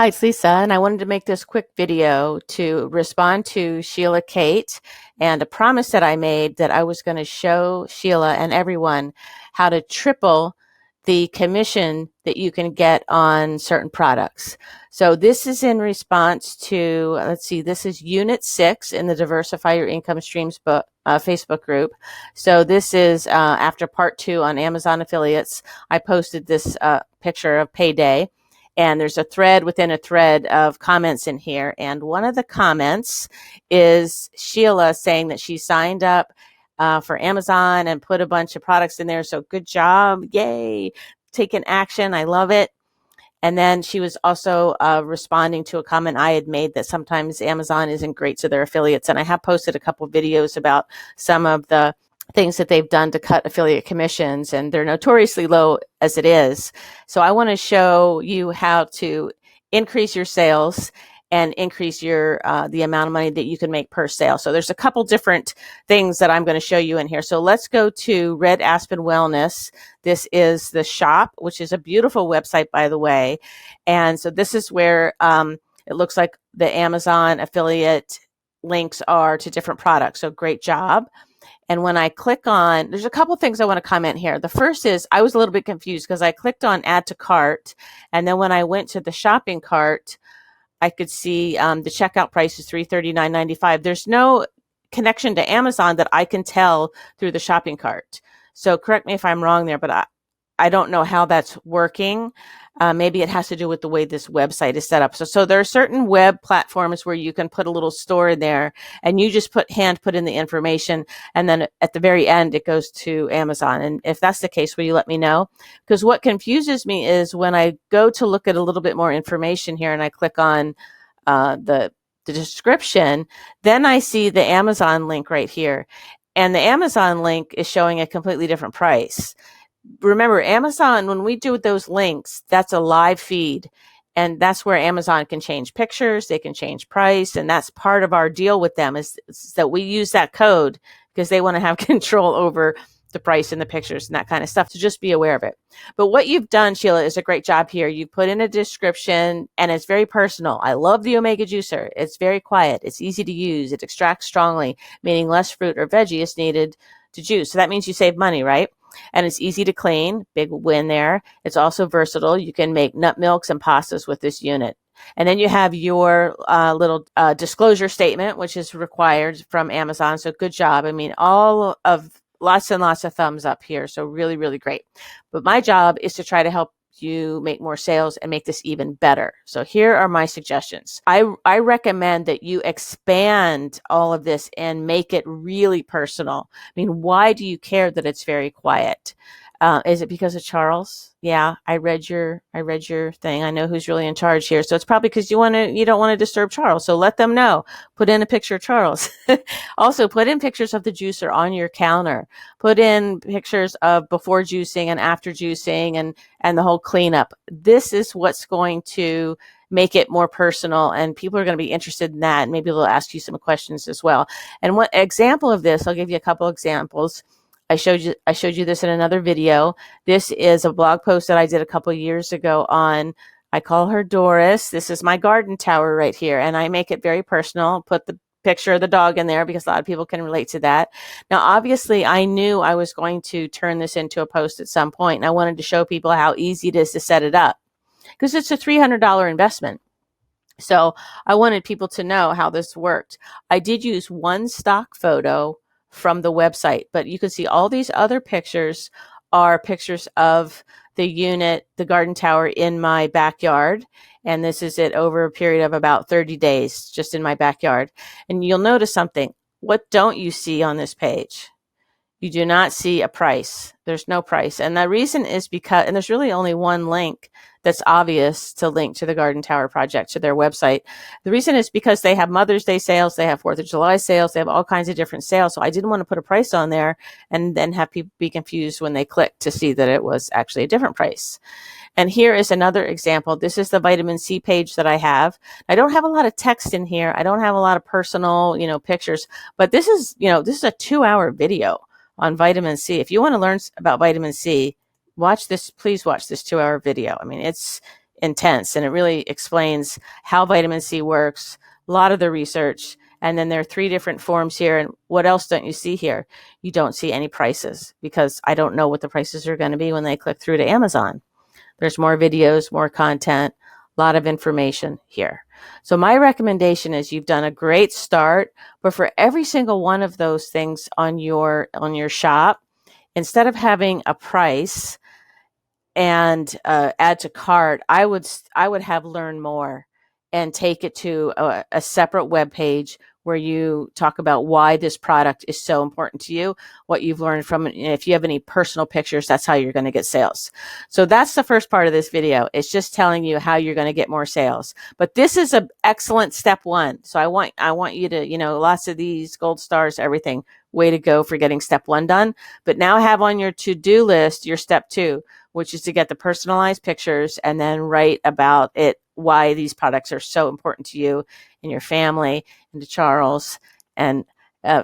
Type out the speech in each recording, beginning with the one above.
Hi, it's Lisa, and I wanted to make this quick video to respond to Sheila Kate and a promise that I made that I was going to show Sheila and everyone how to triple the commission that you can get on certain products. So this is in response to, let's see, this is Unit 6 in the Diversify Your Income Streams book, Facebook group. So this is after part 2 on Amazon affiliates. I posted this picture of payday. And there's a thread within a thread of comments in here. And one of the comments is Sheila saying that she signed up for Amazon and put a bunch of products in there. So good job. Yay. Taking action. I love it. And then she was also responding to a comment I had made that sometimes Amazon isn't great to their affiliates. And I have posted a couple of videos about some of the things that they've done to cut affiliate commissions, and they're notoriously low as it is. So I want to show you how to increase your sales and increase your the amount of money that you can make per sale. So there's a couple different things that I'm going to show you in here. So let's go to Red Aspen Wellness. This is the shop, which is a beautiful website, by the way. And so this is where it looks like the Amazon affiliate links are to different products. So great job. And when I click on, there's a couple things I want to comment here. The first is I was a little bit confused because I clicked on add to cart. And then when I went to the shopping cart, I could see the checkout price is $339.95. There's no connection to Amazon that I can tell through the shopping cart. So correct me if I'm wrong there, but I don't know how that's working. Maybe it has to do with the way this website is set up. So there are certain web platforms where you can put a little store in there and you just put in the information. And then at the very end, it goes to Amazon. And if that's the case, will you let me know? Because what confuses me is when I go to look at a little bit more information here and I click on the description, then I see the Amazon link right here. And the Amazon link is showing a completely different price. Remember, Amazon, when we do those links, that's a live feed. And that's where Amazon can change pictures, they can change price. And that's part of our deal with them is that we use that code because they want to have control over the price and the pictures and that kind of stuff. So just be aware of it. But what you've done, Sheila, is a great job here. You put in a description and it's very personal. I love the Omega Juicer. It's very quiet. It's easy to use. It extracts strongly, meaning less fruit or veggie is needed to juice. So that means you save money, right? And it's easy to clean. Big win there. It's also versatile. You can make nut milks and pastas with this unit. And then you have your little disclosure statement, which is required from Amazon. So good job. I mean, lots and lots of thumbs up here. So really, really great. But my job is to try to help you make more sales and make this even better. So here are my suggestions. I recommend that you expand all of this and make it really personal. I mean, why do you care that it's very quiet? Is it because of Charles? Yeah, I read your thing. I know who's really in charge here. So it's probably because you don't want to disturb Charles. So let them know. Put in a picture of Charles. Also, put in pictures of the juicer on your counter. Put in pictures of before juicing and after juicing and the whole cleanup. This is what's going to make it more personal, and people are going to be interested in that. And maybe they'll ask you some questions as well. And what example of this? I'll give you a couple examples. I showed you this in another video. This is a blog post that I did a couple years ago on, I call her Doris. This is my garden tower right here. And I make it very personal. Put the picture of the dog in there because a lot of people can relate to that. Now, obviously, I knew I was going to turn this into a post at some point. And I wanted to show people how easy it is to set it up because it's a $300 investment. So I wanted people to know how this worked. I did use one stock photo from the website, but you can see all these other pictures are pictures of the unit, the garden tower in my backyard. And this is it over a period of about 30 days, just in my backyard. And you'll notice something. What don't you see on this page? You do not see a price. There's no price. And the reason is because, and there's really only one link that's obvious to link to the Garden Tower project, to their website. The reason is because they have Mother's Day sales, they have 4th of July sales, they have all kinds of different sales. So I didn't want to put a price on there and then have people be confused when they click to see that it was actually a different price. And here is another example. This is the vitamin C page that I have. I don't have a lot of text in here. I don't have a lot of personal, pictures, but this is a 2-hour video on vitamin C. If you want to learn about vitamin C, watch this. Please watch this 2-hour video. I mean, it's intense, and it really explains how vitamin C works, a lot of the research. And then there are 3 different forms here. And what else don't you see here? You don't see any prices, because I don't know what the prices are going to be when they click through to Amazon. There's more videos, more content, a lot of information here. So my recommendation is, you've done a great start, but for every single one of those things on your shop, instead of having a price and add to cart, I would have learn more and take it to a separate web page where you talk about why this product is so important to you, what you've learned from it. And if you have any personal pictures, that's how you're going to get sales. So that's the first part of this video. It's just telling you how you're going to get more sales. But this is an excellent step 1. So I want you to, lots of these gold stars, everything. Way to go for getting step 1 done. But now have on your to-do list your step 2, which is to get the personalized pictures and then write about it, why these products are so important to you and your family and to Charles, and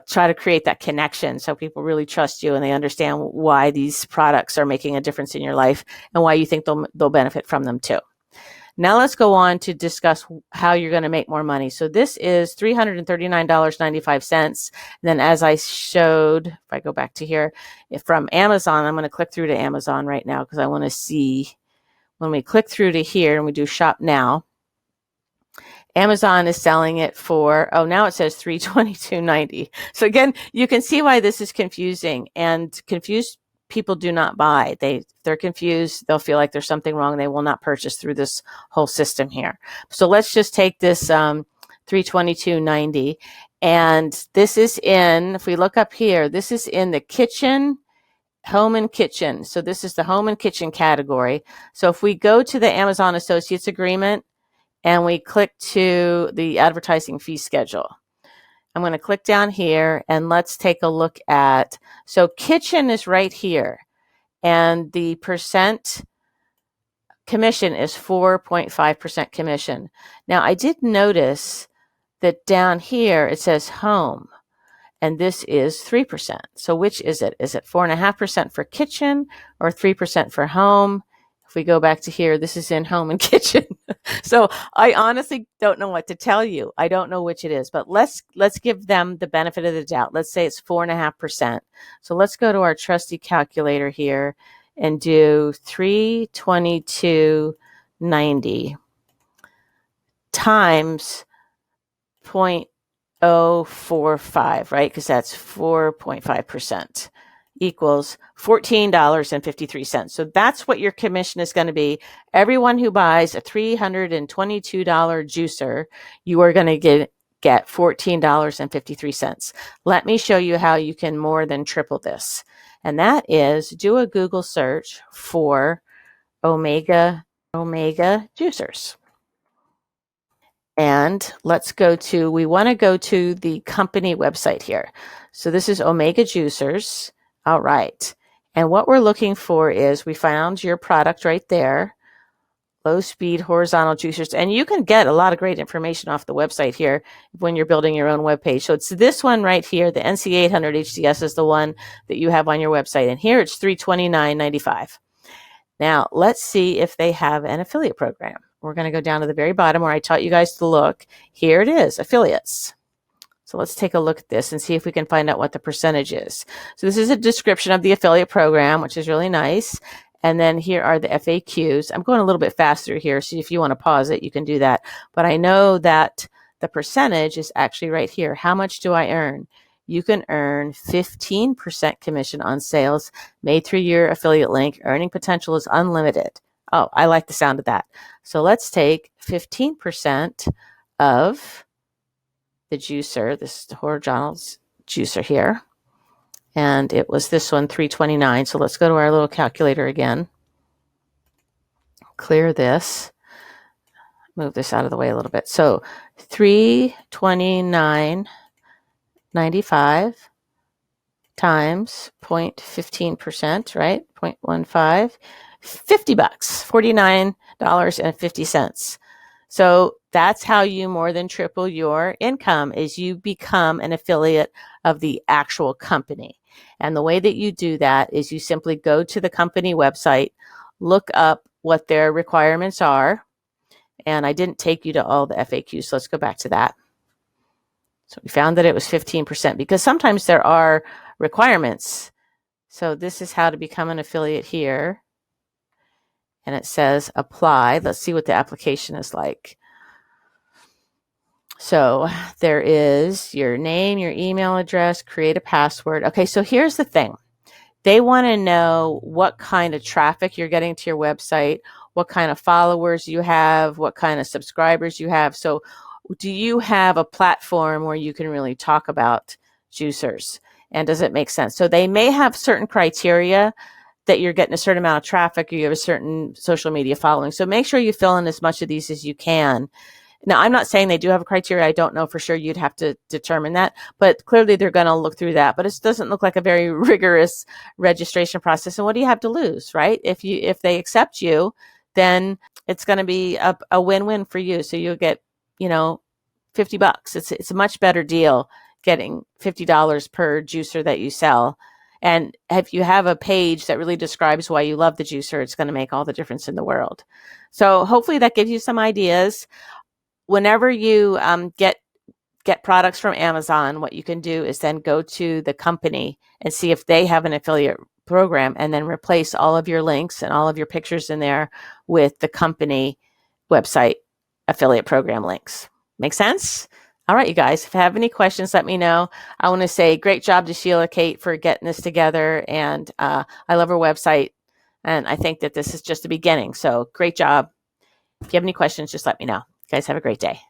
try to create that connection so people really trust you and they understand why these products are making a difference in your life and why you think they'll benefit from them too. Now let's go on to discuss how you're going to make more money. So this is $339.95. Then, as I showed, if I go back to here, from Amazon, I'm going to click through to Amazon right now because I want to see when we click through to here and we do shop now. Amazon is selling it for, now it says $322.90. So again, you can see why this is confusing, and confused people do not buy. They're confused. They'll feel like there's something wrong. They will not purchase through this whole system here. So let's just take this $322.90, and this is in, if we look up here, this is in the kitchen, home and kitchen. So this is the home and kitchen category. So if we go to the Amazon Associates Agreement and we click to the advertising fee schedule, I'm going to click down here and let's take a look at, so kitchen is right here, and the percent commission is 4.5% commission. Now I did notice that down here it says home, and this is 3%. So which is it? Is it 4.5% for kitchen or 3% for home? If we go back to here, this is in home and kitchen. So I honestly don't know what to tell you. I don't know which it is, but let's give them the benefit of the doubt. Let's say it's 4.5%. So let's go to our trusty calculator here and do $322.90 times 0.045, right? Because that's 4.5%. Equals $14.53. So that's what your commission is going to be. Everyone who buys a $322 juicer, you are going to get $14.53. Let me show you how you can more than triple this. And that is, do a Google search for Omega juicers. And let's go to, we want to go to the company website here. So this is Omega Juicers. All right. And what we're looking for is, we found your product right there, low speed horizontal juicers. And you can get a lot of great information off the website here when you're building your own web page. So it's this one right here. The NC800 HDS is the one that you have on your website. And here it's $329.95. Now let's see if they have an affiliate program. We're going to go down to the very bottom where I taught you guys to look. Here it is, affiliates. So let's take a look at this and see if we can find out what the percentage is. So this is a description of the affiliate program, which is really nice. And then here are the FAQs. I'm going a little bit faster here, so if you want to pause it, you can do that. But I know that the percentage is actually right here. How much do I earn? You can earn 15% commission on sales made through your affiliate link. Earning potential is unlimited. Oh, I like the sound of that. So let's take 15% of the juicer. This is the horizontal juicer here. And it was this one, $329. So let's go to our little calculator again. Clear this. Move this out of the way a little bit. So $329.95 times 0.15%, right? 0.15, $50, $49.50. So that's how you more than triple your income, is you become an affiliate of the actual company. And the way that you do that is you simply go to the company website, look up what their requirements are, And I didn't take you to all the FAQs, so let's go back to that. So we found that it was 15% because sometimes there are requirements. So this is how to become an affiliate here. And it says apply. Let's see what the application is like. So there is your name, your email address, create a password. Okay, so here's the thing. They want to know what kind of traffic you're getting to your website, what kind of followers you have, what kind of subscribers you have. So do you have a platform where you can really talk about juicers? And does it make sense? So they may have certain criteria that you're getting a certain amount of traffic or you have a certain social media following. So make sure you fill in as much of these as you can. Now, I'm not saying they do have a criteria. I don't know for sure. You'd have to determine that. But clearly, they're going to look through that. But it doesn't look like a very rigorous registration process. And what do you have to lose, right? If they accept you, then it's going to be a win-win for you. So you'll get, $50. It's a much better deal getting $50 per juicer that you sell. And if you have a page that really describes why you love the juicer, it's going to make all the difference in the world. So hopefully that gives you some ideas. Whenever you get products from Amazon, what you can do is then go to the company and see if they have an affiliate program and then replace all of your links and all of your pictures in there with the company website affiliate program links. Make sense? All right, you guys, if you have any questions, let me know. I want to say great job to Sheila Kate for getting this together. And I love her website. And I think that this is just the beginning. So great job. If you have any questions, just let me know. You guys have a great day.